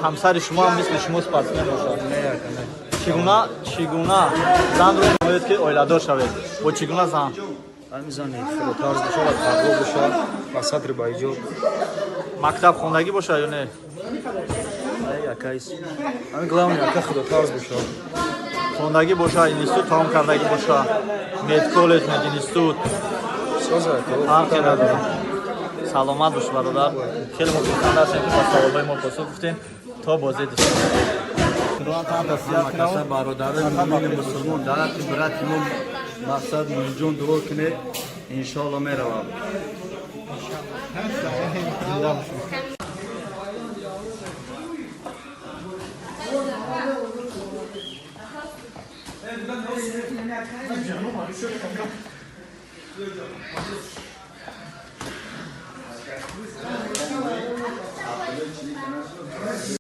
ҳамсари шумо ҳам мисли шумо спортсмен бошад. чигуна занро моед ки оиладор шавед бо чигуна зан ҳамизани хиротарз бошад қарбо бошад ва садри байҷо мактаб хондагӣ бошад ё не якайс ҳами главни яка хиротарз бошад хондагӣ бошад институт таом кардагӣ бошад медколлеж мединститут соза ҳарқе надорад. саломат бош бародар, хеле мо хурсанд ҳастем ки ба саволҳои мо посух гуфтем. То бозӣ ҳамакаса бародари муъмини мусулмон дарки брати мо мақсад мунҷон дуо кине иншоалло меравад. Thank you.